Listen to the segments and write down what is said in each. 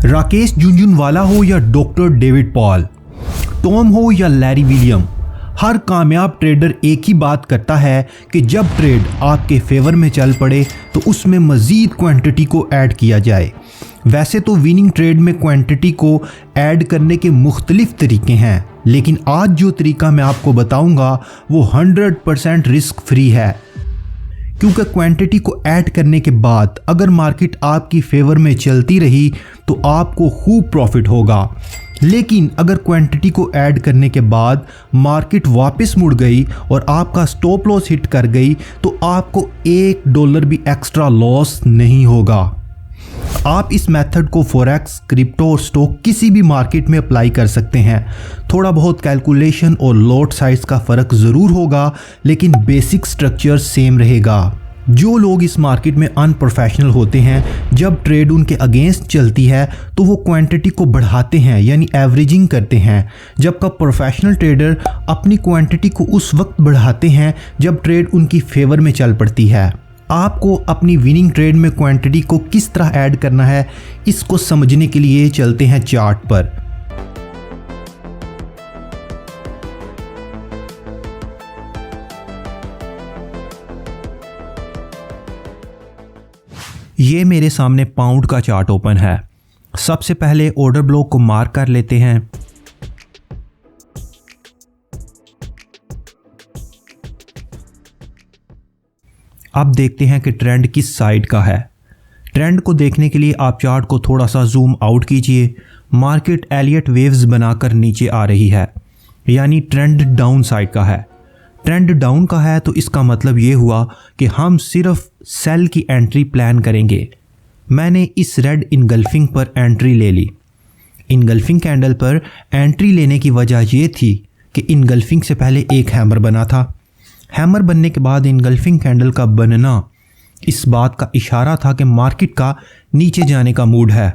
राकेश झुनझुनवाला हो या doctor David Paul, Tom हो या लैरी विलियम, हर कामयाब ट्रेडर एक ही बात करता है कि जब ट्रेड आपके फेवर में चल पड़े तो उसमें मज़ीद क्वांटिटी को ऐड किया जाए। वैसे तो विनिंग ट्रेड में क्वांटिटी को ऐड करने के मुख्तलिफ तरीके हैं, लेकिन आज जो तरीका मैं आपको बताऊंगा वो 100% रिस्क फ्री है, क्योंकि क्वांटिटी को ऐड करने के बाद अगर मार्केट आपकी फेवर में चलती रही तो आपको खूब प्रॉफिट होगा। लेकिन अगर क्वांटिटी को ऐड करने के बाद मार्केट वापस मुड़ गई और आपका स्टॉप लॉस हिट कर गई तो आपको $1 भी एक्स्ट्रा लॉस नहीं होगा। आप इस मेथड को फॉरेक्स, क्रिप्टो और स्टॉक किसी भी मार्केट में अप्लाई कर सकते हैं। थोड़ा बहुत कैलकुलेशन और लॉट साइज का फ़र्क ज़रूर होगा, लेकिन बेसिक स्ट्रक्चर सेम रहेगा। जो लोग इस मार्केट में अनप्रोफेशनल होते हैं, जब ट्रेड उनके अगेंस्ट चलती है तो वो क्वांटिटी को बढ़ाते हैं यानी एवरेजिंग करते हैं, जबकि प्रोफेशनल ट्रेडर अपनी क्वांटिटी को उस वक्त बढ़ाते हैं जब ट्रेड उनकी फेवर में चल पड़ती है। आपको अपनी विनिंग ट्रेड में क्वांटिटी को किस तरह ऐड करना है, इसको समझने के लिए चलते हैं चार्ट पर। ये मेरे सामने पाउंड का चार्ट ओपन है। सबसे पहले ऑर्डर ब्लॉक को मार्क कर लेते हैं। अब देखते हैं कि ट्रेंड किस साइड का है। ट्रेंड को देखने के लिए आप चार्ट को थोड़ा सा जूम आउट कीजिए। मार्केट एलियट वेव्स बनाकर नीचे आ रही है, यानी ट्रेंड डाउन साइड का है। ट्रेंड डाउन का है तो इसका मतलब ये हुआ कि हम सिर्फ सेल की एंट्री प्लान करेंगे। मैंने इस रेड इनगल्फिंग पर एंट्री ले ली। इनगल्फिंग कैंडल पर एंट्री लेने की वजह ये थी कि इनगल्फिंग से पहले एक हैमर बना था। हैमर बनने के बाद इनगल्फिंग कैंडल का बनना इस बात का इशारा था कि मार्केट का नीचे जाने का मूड है।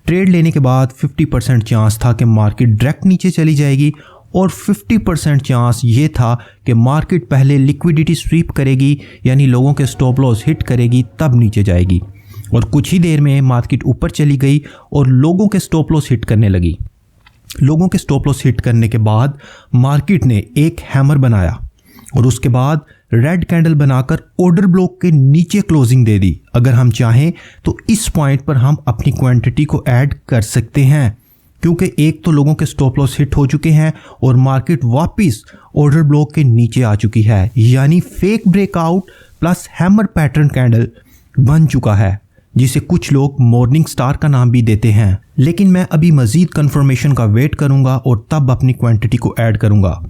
ट्रेड लेने के बाद 50% चांस था कि मार्केट डायरेक्ट नीचे चली जाएगी और 50% चांस ये था कि मार्केट पहले लिक्विडिटी स्वीप करेगी, यानी लोगों के स्टॉप लॉस हिट करेगी, तब नीचे जाएगी। और कुछ ही देर में मार्केट ऊपर चली गई और लोगों के स्टॉप लॉस हिट करने लगी। लोगों के स्टॉप लॉस हिट करने के बाद मार्केट ने एक हैमर बनाया और उसके बाद रेड कैंडल बनाकर ऑर्डर ब्लॉक के नीचे क्लोजिंग दे दी। अगर हम चाहें तो इस पॉइंट पर हम अपनी क्वांटिटी को ऐड कर सकते हैं, क्योंकि एक तो लोगों के स्टॉप लॉस हिट हो चुके हैं और मार्केट वापस ऑर्डर ब्लॉक के नीचे आ चुकी है, यानी fake breakout plus hammer pattern candle बन चुका है, जिसे कुछ लोग मॉर्निंग स्टार का नाम भी देते हैं। लेकिन मैं अभी मजीद कंफर्मेशन का वेट करूंगा और तब अपनी क्वांटिटी को ऐड करूंगा।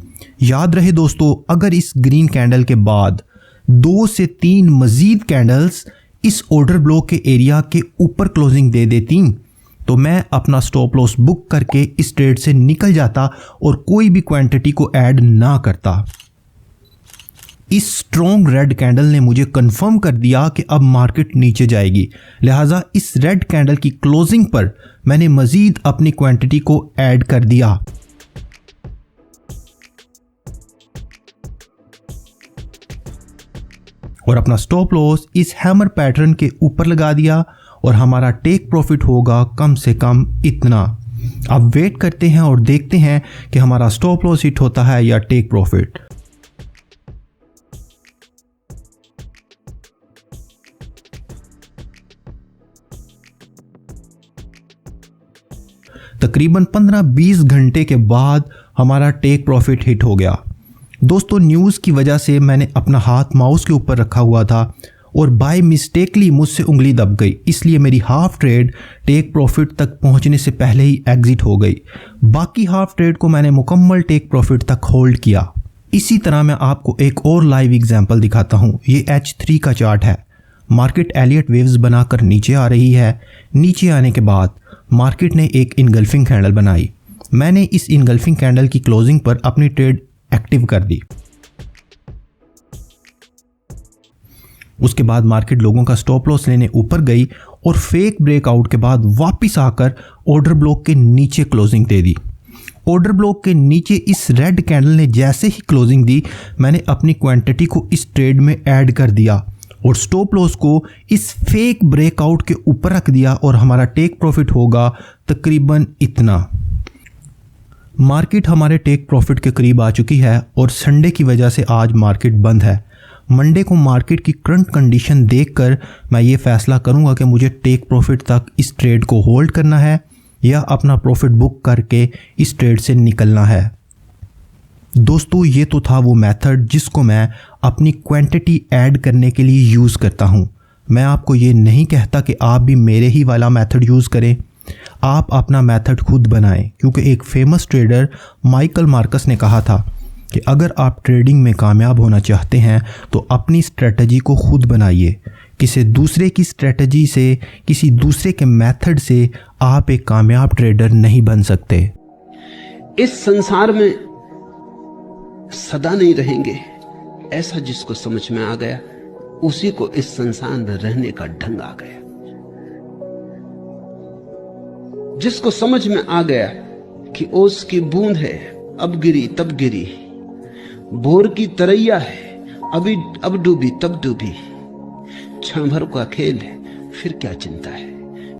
याद रहे दोस्तों, अगर इस ग्रीन कैंडल के बाद 2 से 3 मजीद कैंडल्स इस ऑर्डर ब्लॉक के एरिया के ऊपर क्लोजिंग दे देती तो मैं अपना स्टॉप लॉस बुक करके इस ट्रेड से निकल जाता और कोई भी क्वांटिटी को ऐड ना करता। इस स्ट्रॉन्ग रेड कैंडल ने मुझे कंफर्म कर दिया कि अब मार्केट नीचे जाएगी, लिहाजा इस रेड कैंडल की क्लोजिंग पर मैंने मजीद अपनी क्वांटिटी को ऐड कर दिया। और अपना स्टॉप लॉस इस हैमर पैटर्न के ऊपर लगा दिया और हमारा टेक प्रॉफिट होगा कम से कम इतना। अब वेट करते हैं और देखते हैं कि हमारा स्टॉप लॉस हिट होता है या टेक प्रॉफिट। तकरीबन 15-20 घंटे के बाद हमारा टेक प्रॉफिट हिट हो गया। दोस्तों, न्यूज़ की वजह से मैंने अपना हाथ माउस के ऊपर रखा हुआ था और बाय मिस्टेकली मुझसे उंगली दब गई, इसलिए मेरी हाफ ट्रेड टेक प्रॉफिट तक पहुंचने से पहले ही एग्जिट हो गई। बाकी हाफ ट्रेड को मैंने मुकम्मल टेक प्रॉफिट तक होल्ड किया। इसी तरह मैं आपको एक और लाइव एग्जांपल दिखाता हूं। ये H3 का चार्ट है। मार्केट एलियट वेव्स बनाकर नीचे आ रही है। नीचे आने के बाद मार्केट ने एक इनगल्फिंग कैंडल बनाई। मैंने इस इनगल्फिंग कैंडल की क्लोजिंग पर अपनी ट्रेड एक्टिव कर दी। उसके बाद मार्केट लोगों का स्टॉप लॉस लेने ऊपर गई और फेक ब्रेकआउट के बाद वापस आकर ऑर्डर ब्लॉक के नीचे क्लोजिंग दे दी। ऑर्डर ब्लॉक के नीचे इस रेड कैंडल ने जैसे ही क्लोजिंग दी, मैंने अपनी क्वांटिटी को इस ट्रेड में ऐड कर दिया और स्टॉप लॉस को इस फेक ब्रेकआउट के ऊपर रख दिया और हमारा टेक प्रॉफिट होगा तकरीबन इतना। मार्केट हमारे टेक प्रॉफिट के करीब आ चुकी है और संडे की वजह से आज मार्केट बंद है। मंडे को मार्केट की करंट कंडीशन देखकर मैं ये फैसला करूंगा कि मुझे टेक प्रॉफिट तक इस ट्रेड को होल्ड करना है या अपना प्रॉफिट बुक करके इस ट्रेड से निकलना है। दोस्तों, ये तो था वो मेथड जिसको मैं अपनी क्वांटिटी ऐड करने के लिए यूज़ करता हूँ। मैं आपको ये नहीं कहता कि आप भी मेरे ही वाला मेथड यूज़ करें। आप अपना मेथड खुद बनाएं, क्योंकि एक फेमस ट्रेडर माइकल मार्कस ने कहा था कि अगर आप ट्रेडिंग में कामयाब होना चाहते हैं तो अपनी स्ट्रेटजी को खुद बनाइए। किसी दूसरे की स्ट्रेटजी से, किसी दूसरे के मेथड से आप एक कामयाब ट्रेडर नहीं बन सकते। इस संसार में सदा नहीं रहेंगे, ऐसा जिसको समझ में आ गया उसी को इस संसार में रहने का ढंग आ गया। जिसको समझ में आ गया कि ओस की बूंद है, अब गिरी तब गिरी, बोर की तरैया है, अब डूबी तब डूबी, क्षण भर का खेल है, फिर क्या चिंता है।